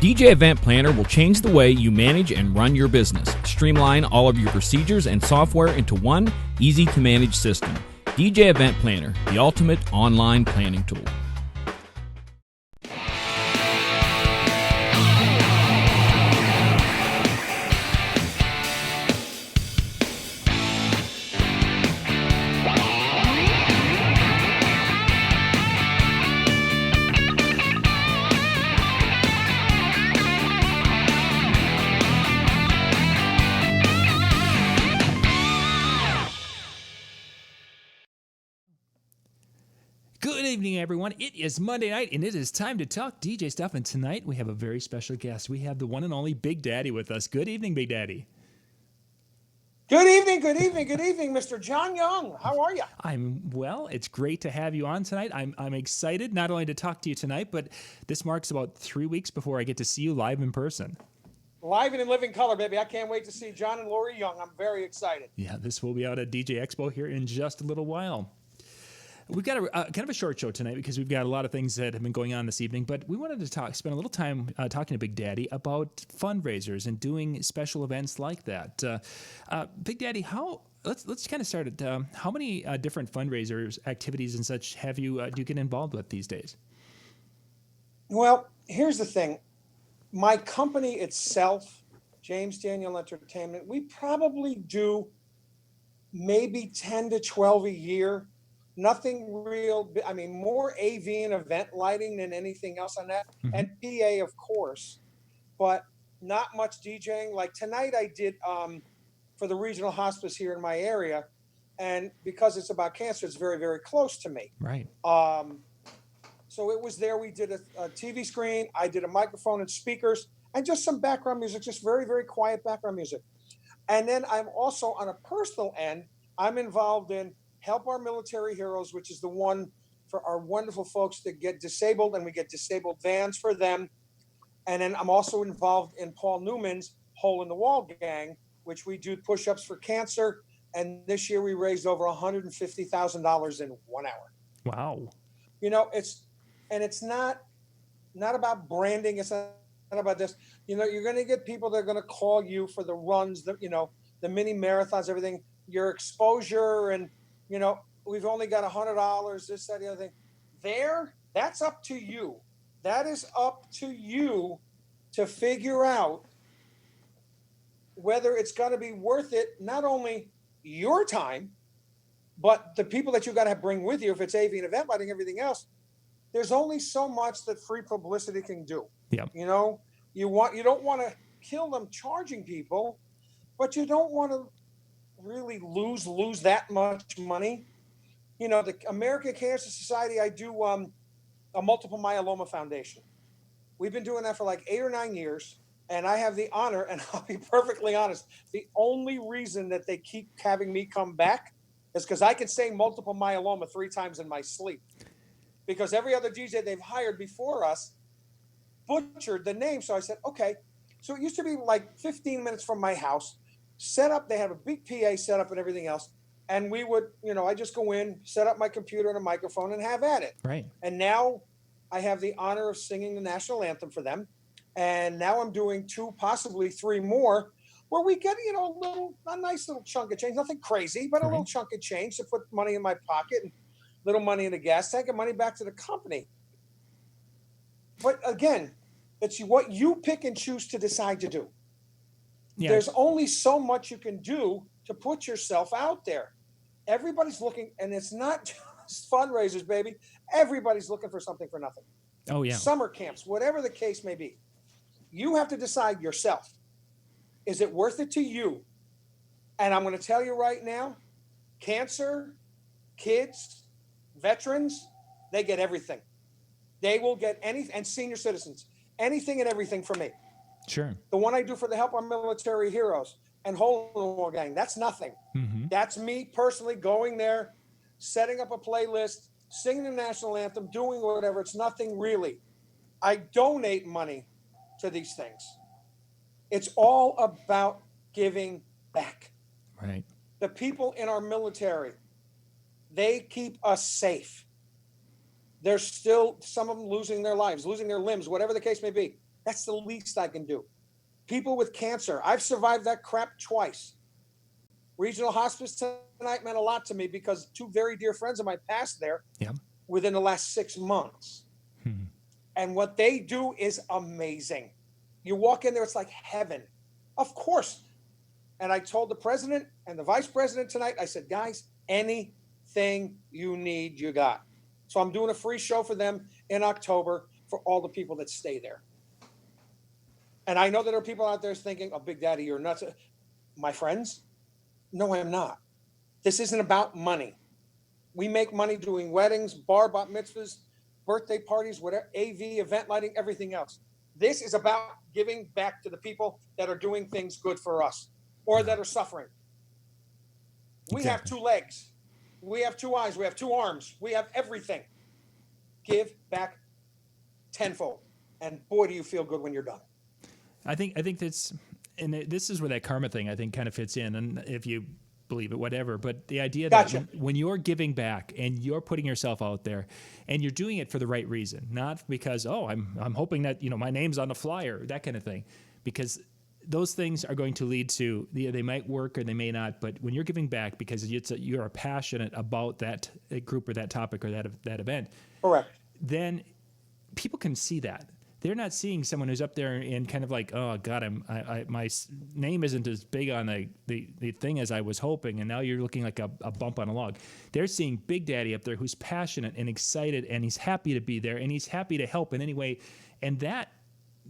DJ Event Planner will change the way you manage and run your business. Streamline all of your procedures and software into one easy-to-manage system. DJ Event Planner, the ultimate online planning tool. Good evening, everyone. It is Monday night, and it is time to talk DJ stuff. And tonight, we have a very special guest. We have the one and only Big Daddy with us. Good evening, Big Daddy. Good evening, Mr. John Young. How are you? I'm well. It's great to have you on tonight. I'm excited not only to talk to you tonight, but this marks about 3 weeks before I get to see you live in person. Live and in living color, baby. I can't wait to see John and Lori Young. I'm very excited. Yeah, this will be out at DJ Expo here in just a little while. We've got a kind of a short show tonight because we've got a lot of things that have been going on this evening, but we wanted to spend a little time talking to Big Daddy about fundraisers and doing special events like that. Big Daddy, let's kind of start at how many different fundraisers, activities, and such do you get involved with these days? Well, here's the thing. My company itself, James Daniel Entertainment, we probably do maybe 10 to 12 a year. Nothing real. I mean, more AV and event lighting than anything else on that. Mm-hmm. And PA, of course, but not much DJing. Like tonight I did for the regional hospice here in my area. And because it's about cancer, it's very, very close to me. Right. So it was there. We did a TV screen. I did a microphone and speakers and just some background music, just very, very quiet background music. And then I'm also on a personal end, I'm involved in Help Our Military Heroes, which is the one for our wonderful folks that get disabled, and we get disabled vans for them. And then I'm also involved in Paul Newman's Hole in the Wall Gang, which we do push-ups for cancer. And this year we raised over $150,000 in 1 hour. Wow. You know, it's not about branding. It's not about this. You know, you're going to get people that are going to call you for the runs, the mini marathons, everything, your exposure, and you know, we've only got $100, this, that, the other thing. That's up to you. That is up to you to figure out whether it's going to be worth it, not only your time, but the people that you got to bring with you. If it's AV and event lighting, everything else, there's only so much that free publicity can do. Yeah. You know, you don't want to kill them charging people, but you don't want to really lose that much money. You know, the American Cancer Society, I do a multiple myeloma foundation. We've been doing that for like 8 or 9 years, and I have the honor, and I'll be perfectly honest, the only reason that they keep having me come back is because I can say multiple myeloma 3 times in my sleep, because every other DJ they've hired before us butchered the name. So I said, okay. So it used to be like 15 minutes from my house. Set up, they have a big PA set up and everything else. And we would, I just go in, set up my computer and a microphone and have at it. Right. And now I have the honor of singing the national anthem for them. And now I'm doing 2, possibly 3 more where we get, a nice little chunk of change, nothing crazy, but a little chunk of change to put money in my pocket and little money in the gas tank and money back to the company. But again, it's what you pick and choose to decide to do. Yeah. There's only so much you can do to put yourself out there. Everybody's looking, and it's not just fundraisers, baby. Everybody's looking for something for nothing. Oh, yeah. Summer camps, whatever the case may be. You have to decide yourself. Is it worth it to you? And I'm going to tell you right now, cancer, kids, veterans, they get everything. They will get anything, and senior citizens, anything and everything from me. Sure. The one I do for the Help Our Military Heroes and Hole in the Wall Gang, that's nothing. Mm-hmm. That's me personally going there, setting up a playlist, singing the national anthem, doing whatever. It's nothing really. I donate money to these things. It's all about giving back. Right. The people in our military, they keep us safe. There's still some of them losing their lives, losing their limbs, whatever the case may be. That's the least I can do. People with cancer, I've survived that crap twice. Regional hospice tonight meant a lot to me because two very dear friends of mine passed there within the last 6 months. And what they do is amazing. You walk in there, it's like heaven. Of course. And I told the president and the vice president tonight, I said, guys, anything you need, you got. So I'm doing a free show for them in October for all the people that stay there. And I know that there are people out there thinking, oh, Big Daddy, you're nuts. My friends, no, I'm not. This isn't about money. We make money doing weddings, bar mitzvahs, birthday parties, whatever, AV, event lighting, everything else. This is about giving back to the people that are doing things good for us or that are suffering. We have 2 legs. We have 2 eyes. We have 2 arms. We have everything. Give back tenfold. And boy, do you feel good when you're done. I think that's, and this is where that karma thing I think kind of fits in. And if you believe it, whatever. But the idea that when you're giving back and you're putting yourself out there and you're doing it for the right reason, not because, oh, I'm hoping that, my name's on the flyer, that kind of thing, because those things are going to lead to, they might work or they may not, but when you're giving back because you're passionate about that group or that topic or that event, correct, then people can see that. They're not seeing someone who's up there and kind of like, oh God, my name isn't as big on the thing as I was hoping, and now you're looking like a bump on a log. They're seeing Big Daddy up there who's passionate and excited, and he's happy to be there, and he's happy to help in any way, and that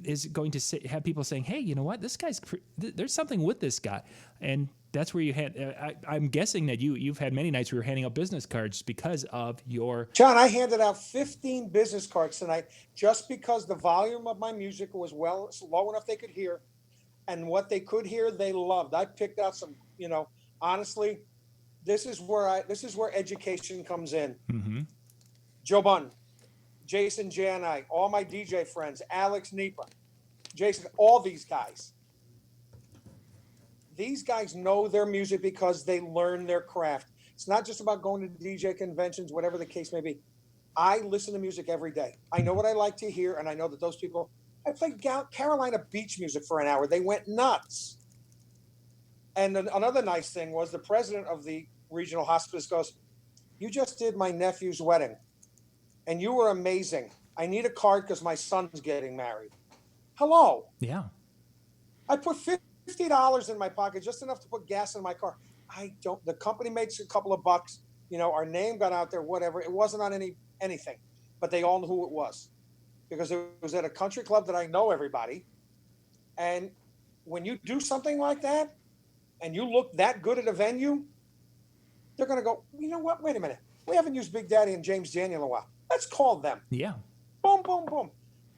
is going to have people saying, hey, you know what, this guy's there's something with this guy, and that's where you had. I'm guessing that you've had many nights where you're handing out business cards because of your. John, I handed out 15 business cards tonight just because the volume of my music was low enough they could hear, and what they could hear they loved. I picked out some. Honestly, this is where education comes in. Mm-hmm. Joe Bunn, Jason Jani, all my DJ friends, Alex Nipa, Jason, all these guys. These guys know their music because they learn their craft. It's not just about going to DJ conventions, whatever the case may be. I listen to music every day. I know what I like to hear, and I know that those people. I played Carolina Beach music for an hour. They went nuts. And another nice thing was the president of the regional hospice goes, "You just did my nephew's wedding, and you were amazing. I need a card because my son's getting married." Hello. Yeah. I put $50 in my pocket, just enough to put gas in my car. The company makes a couple of bucks. Our name got out there, whatever. It wasn't on anything, but they all knew who it was because it was at a country club that I know everybody. And when you do something like that and you look that good at a venue, they're going to go, you know what? Wait a minute. We haven't used Big Daddy and James Daniel in a while. Let's call them. Yeah. Boom, boom, boom.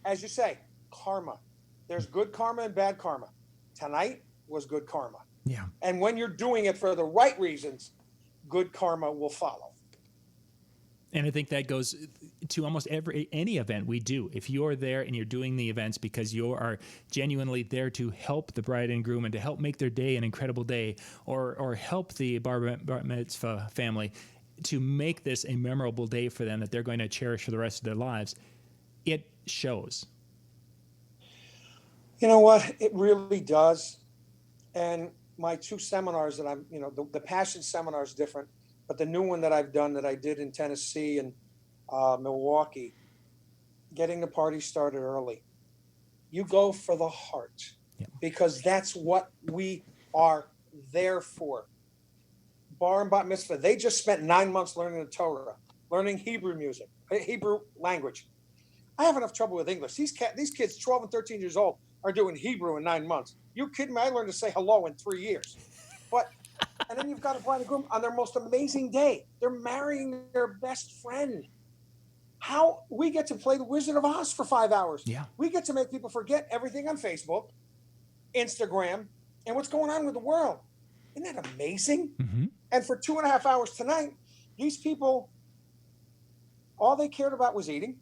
As you say, karma. There's good karma and bad karma. Tonight was good karma. Yeah. And when you're doing it for the right reasons, good karma will follow. And I think that goes to almost any event we do. If you're there and you're doing the events because you are genuinely there to help the bride and groom and to help make their day an incredible day, or help the bar mitzvah family to make this a memorable day for them that they're going to cherish for the rest of their lives, it shows. You know what? It really does. And my 2 seminars that the Passion seminar is different, but the new one that I've done that I did in Tennessee and Milwaukee, getting the party started early. You go for the heart because that's what we are there for. Bar and bat mitzvah, they just spent 9 months learning the Torah, learning Hebrew music, Hebrew language. I have enough trouble with English. These kids, 12 and 13 years old, are doing Hebrew in 9 months. You kidding me? I learned to say hello in 3 years. And then you've got a bride and groom on their most amazing day. They're marrying their best friend. How we get to play the Wizard of Oz for 5 hours. Yeah. We get to make people forget everything on Facebook, Instagram, and what's going on with the world. Isn't that amazing? Mm-hmm. And for 2.5 hours tonight, these people, all they cared about was eating,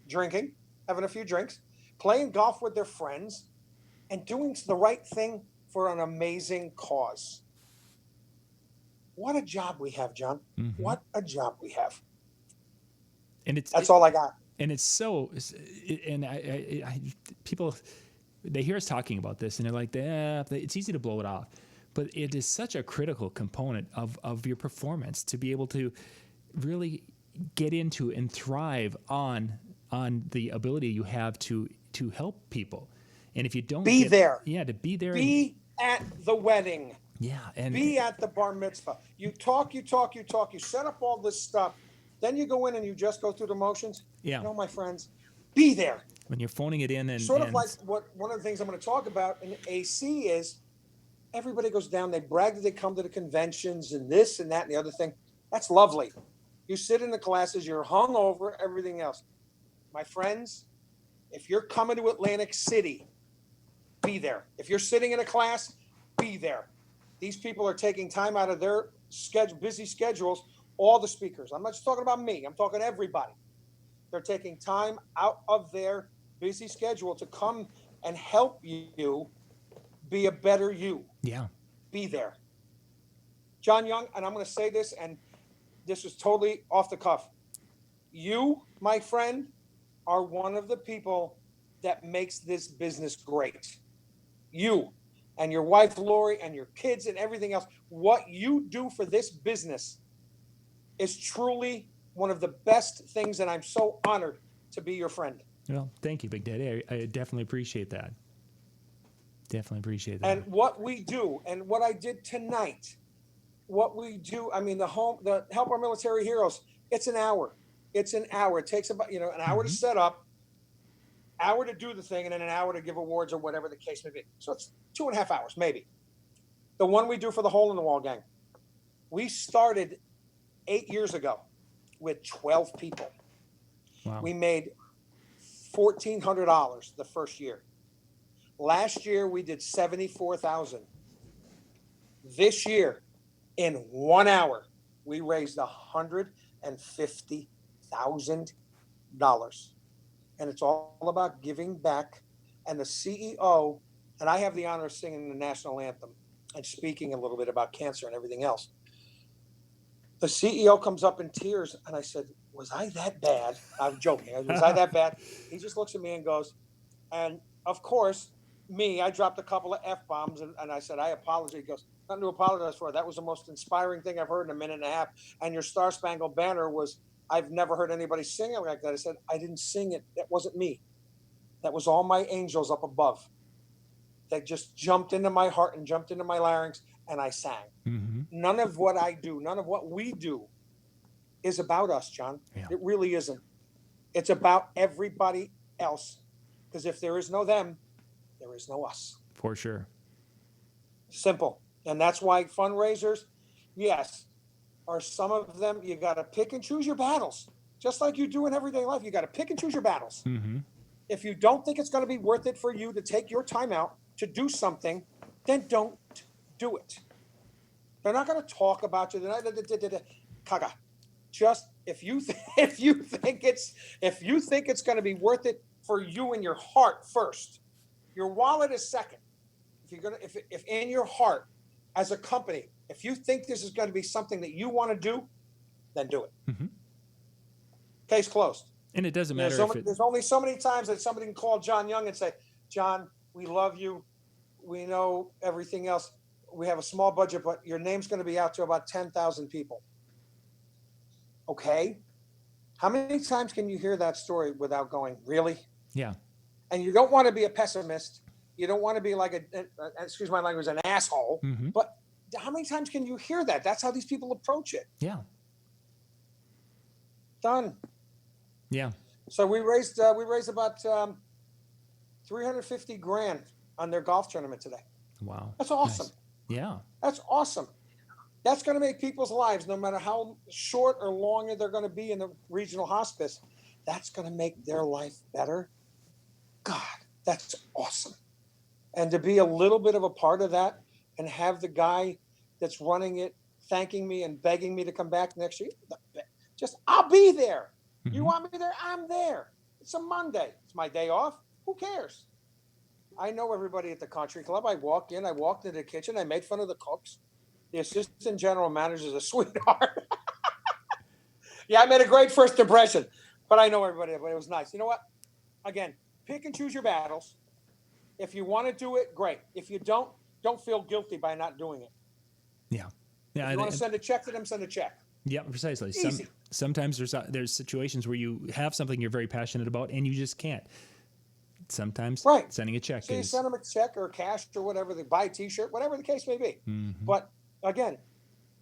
drinking, having a few drinks, playing golf with their friends, and doing the right thing for an amazing cause. What a job we have, John. Mm-hmm. What a job we have. And that's all I got. And it's so, and people, they hear us talking about this and they're like, it's easy to blow it off. But it is such a critical component of your performance to be able to really get into and thrive on the ability you have to help people. And if you don't be there, to be there, be at the wedding, and be at the bar mitzvah. You talk, you set up all this stuff. Then you go in and you just go through the motions. Yeah. No, my friends, be there. When you're phoning it in, and sort of like one of the things I'm going to talk about in AC is everybody goes down. They brag that they come to the conventions and this and that and the other thing. That's lovely. You sit in the classes, you're hung over, everything else. My friends, if you're coming to Atlantic City, be there. If you're sitting in a class, be there. These people are taking time out of their busy schedules, all the speakers. I'm not just talking about me. I'm talking everybody. They're taking time out of their busy schedule to come and help you be a better you. Yeah. Be there. John Young, and I'm going to say this, and this is totally off the cuff. You, my friend, are one of the people that makes this business great. You and your wife, Lori, and your kids and everything else. What you do for this business is truly one of the best things, and I'm so honored to be your friend. Well, thank you, Big Daddy. I definitely appreciate that. Definitely appreciate that. And what we do, and what I did tonight, what we do, I mean, the Help Our Military Heroes, it's an hour. It's an hour. It takes about, an hour to set up, hour to do the thing, and then an hour to give awards or whatever the case may be. So it's 2.5 hours, maybe. The one we do for the Hole in the Wall gang, we started 8 years ago with 12 people. Wow. We made $1,400 the first year. Last year we did $74,000. This year, in 1 hour, we raised $150,000. And it's all about giving back. And the CEO, and I have the honor of singing the national anthem and speaking a little bit about cancer and everything else. The CEO comes up in tears, and I said, was I that bad? I'm joking. Was I that bad? He just looks at me and goes, and of course, I dropped a couple of F-bombs, and I said, I apologize. He goes, nothing to apologize for. That was the most inspiring thing I've heard in a minute and a half. And your Star Spangled Banner was, I've never heard anybody sing it like that. I said, I didn't sing it. That wasn't me. That was all my angels up above. They just jumped into my heart and jumped into my larynx, and I sang. Mm-hmm. None of what I do, none of what we do is about us, John. Yeah. It really isn't. It's about everybody else. Because if there is no them, there is no us. For sure. Simple. And that's why fundraisers, yes, are some of them, you got to pick and choose your battles. Just like you do in everyday life, you got to pick and choose your battles. Mm-hmm. If you don't think it's going to be worth it for you to take your time out to do something, then don't do it. They're not going to talk about you. They're not, Kaga. Just if you think it's going to be worth it for you in your heart first, your wallet is second. If in your heart, as a company, if you think this is going to be something that you want to do, then do it. Mm-hmm. Case closed. And it doesn't matter there's only so many times that somebody can call John Young and say, John, we love you. We know everything else. We have a small budget, but your name's going to be out to about 10,000 people. Okay. How many times can you hear that story without going, really? Yeah. And you don't want to be a pessimist. You don't want to be like excuse my language, an asshole. Mm-hmm. But how many times can you hear that? That's how these people approach it. Yeah. Done. Yeah. So we raised about $350,000 on their golf tournament today. Wow. That's awesome. Nice. Yeah. That's awesome. That's going to make people's lives, no matter how short or long they're going to be in the regional hospice, that's going to make their life better. God, that's awesome. And to be a little bit of a part of that and have the guy that's running it thanking me and begging me to come back next year, I'll be there. Mm-hmm. You want me there? I'm there. It's a Monday. It's my day off. Who cares? I know everybody at the country club. I walked into the kitchen. I made fun of the cooks. The assistant general manager is a sweetheart. Yeah, I made a great first impression. But I know everybody, but it was nice. You know what? Again, pick and choose your battles. If you want to do it, great. If you don't feel guilty by not doing it. Yeah. Yeah. If you want to send a check to them, send a check. Yeah, precisely. Easy. Sometimes there's situations where you have something you're very passionate about and you just can't. Sometimes sending a check so you send them a check or cash or whatever, they buy a T-shirt, whatever the case may be. Mm-hmm. But again,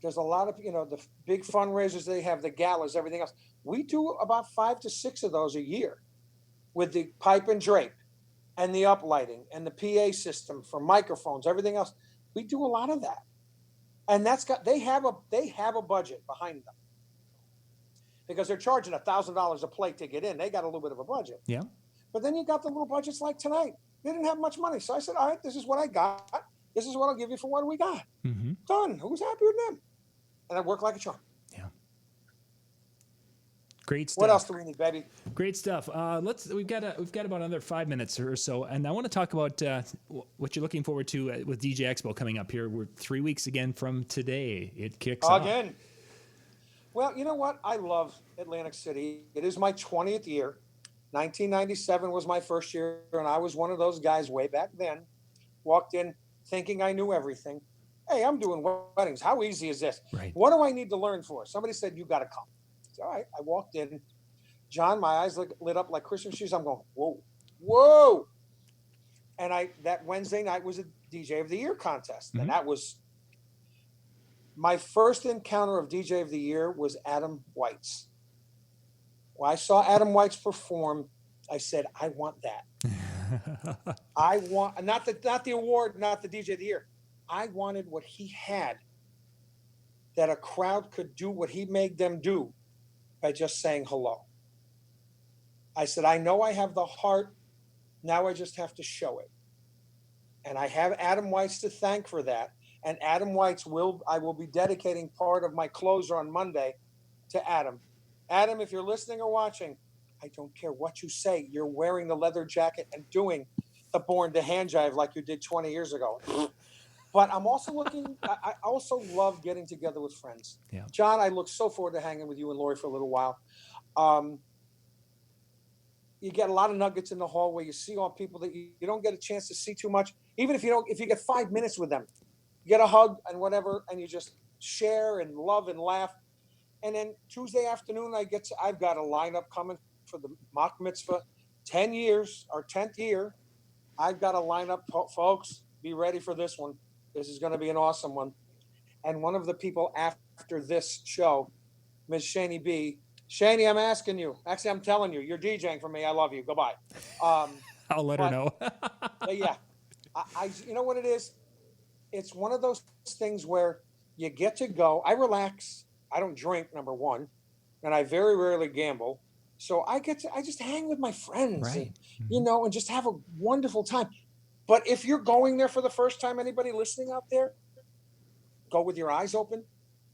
there's a lot of, the big fundraisers, they have the galas, everything else. We do about 5 to 6 of those a year with the pipe and drape and the uplighting and the PA system for microphones, everything else. We do a lot of that. And they have a budget behind them because they're charging $1,000 a plate to get in. They got a little bit of a budget. Yeah. But then you got the little budgets like tonight. They didn't have much money. So I said, all right, this is what I got. This is what I'll give you for what we got. Mm-hmm. Done. Who's happy with them? And I work like a charm. Yeah. Great stuff. What else do we need, baby? Great stuff. We've got about another 5 minutes or so, and I want to talk about what you're looking forward to with DJ Expo coming up here. We're 3 weeks again from today. It kicks off. Again. Well, you know what? I love Atlantic City. It is my 20th year. 1997 was my first year, and I was one of those guys way back then. Walked in thinking I knew everything. Hey, I'm doing weddings. How easy is this? Right. What do I need to learn for? Somebody said, you got to come. I said, all right. I walked in. John, my eyes lit up like Christmas trees. I'm going, whoa. And that Wednesday night was a DJ of the Year contest. Mm-hmm. And that was my first encounter of DJ of the Year was Adam White's. When I saw Adam White's perform, I said, I want that. I want not the award, not the DJ of the Year. I wanted what he had, that a crowd could do what he made them do by just saying hello. I said, I know I have the heart. Now I just have to show it. And I have Adam White's to thank for that. And Adam White's I will be dedicating part of my closer on Monday to Adam. Adam, if you're listening or watching, I don't care what you say. You're wearing the leather jacket and doing the Born to Hand Jive like you did 20 years ago. But I'm also I also love getting together with friends. Yeah. John, I look so forward to hanging with you and Lori for a little while. You get a lot of nuggets in the hallway. You see all people that you don't get a chance to see too much. Even if you get 5 minutes with them, you get a hug and whatever, and you just share and love and laugh. And then Tuesday afternoon, I've got a lineup coming for the mock mitzvah, 10 years, our 10th year. I've got a lineup, folks. Be ready for this one. This is going to be an awesome one. And one of the people after this show, Ms. Shani B. Shani, I'm asking you. Actually, I'm telling you. You're DJing for me. I love you. Goodbye. I'll let her know. Yeah. You know what it is? It's one of those things where you get to go. I relax. I don't drink, number one, and I very rarely gamble. So I just hang with my friends, right. And just have a wonderful time. But if you're going there for the first time, anybody listening out there, go with your eyes open,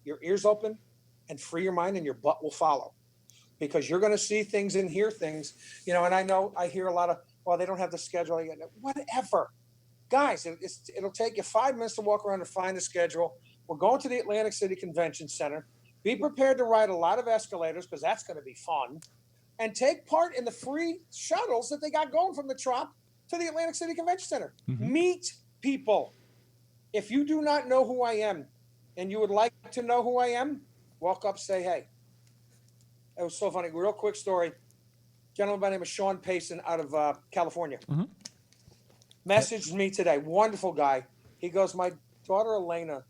your ears open, and free your mind, and your butt will follow. Because you're going to see things and hear things, and I know I hear a lot of, well, they don't have the schedule yet. Whatever. Guys, it'll take you 5 minutes to walk around and find the schedule. We're going to the Atlantic City Convention Center. Be prepared to ride a lot of escalators because that's going to be fun. And take part in the free shuttles that they got going from the Trop to the Atlantic City Convention Center. Mm-hmm. Meet people. If you do not know who I am and you would like to know who I am, walk up, say, hey. It was so funny. Real quick story. Gentleman by the name of Sean Payson out of California. Mm-hmm. Messaged me today. Wonderful guy. He goes, my daughter Elena,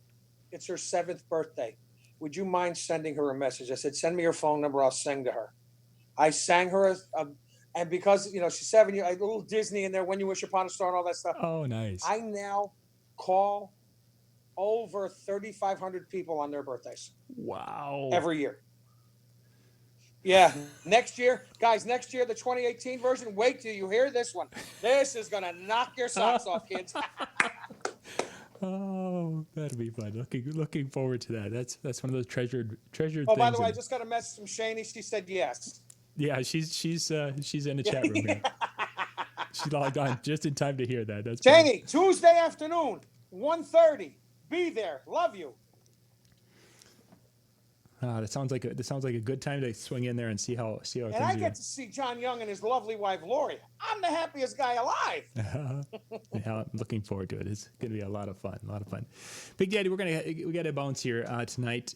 it's her 7th birthday. Would you mind sending her a message? I said, send me your phone number. I'll sing to her. I sang her, and because, she's 7, a little Disney in there, When You Wish Upon a Star and all that stuff. Oh, nice. I now call over 3,500 people on their birthdays. Wow. Every year. Yeah. Next year, guys, the 2018 version, wait till you hear this one. This is going to knock your socks off, kids. Oh, that'll be fun. Looking forward to that. That's one of those treasured things. Oh, by the way, I just got a message from Shani. She said yes. Yeah, she's in the chat room here. She logged on just in time to hear that. That's Shani, Tuesday afternoon, 1:30. Be there. Love you. That sounds like a good time to swing in there and see how And things I are get to see John Young and his lovely wife, Lori. I'm the happiest guy alive. Yeah, I'm looking forward to it. It's going to be a lot of fun. Big Daddy, we got to bounce here tonight.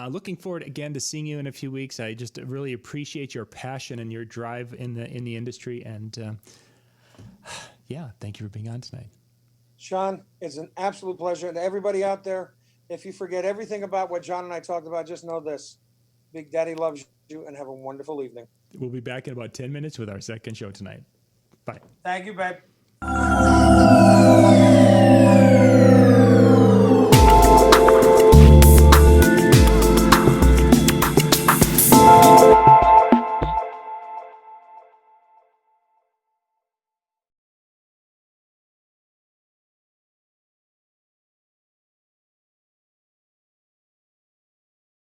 Looking forward again to seeing you in a few weeks. I just really appreciate your passion and your drive in the industry. And yeah, thank you for being on tonight. Sean, it's an absolute pleasure. And to everybody out there, if you forget everything about what John and I talked about, just know this. Big Daddy loves you, and have a wonderful evening. We'll be back in about 10 minutes with our second show tonight. Bye. Thank you, babe.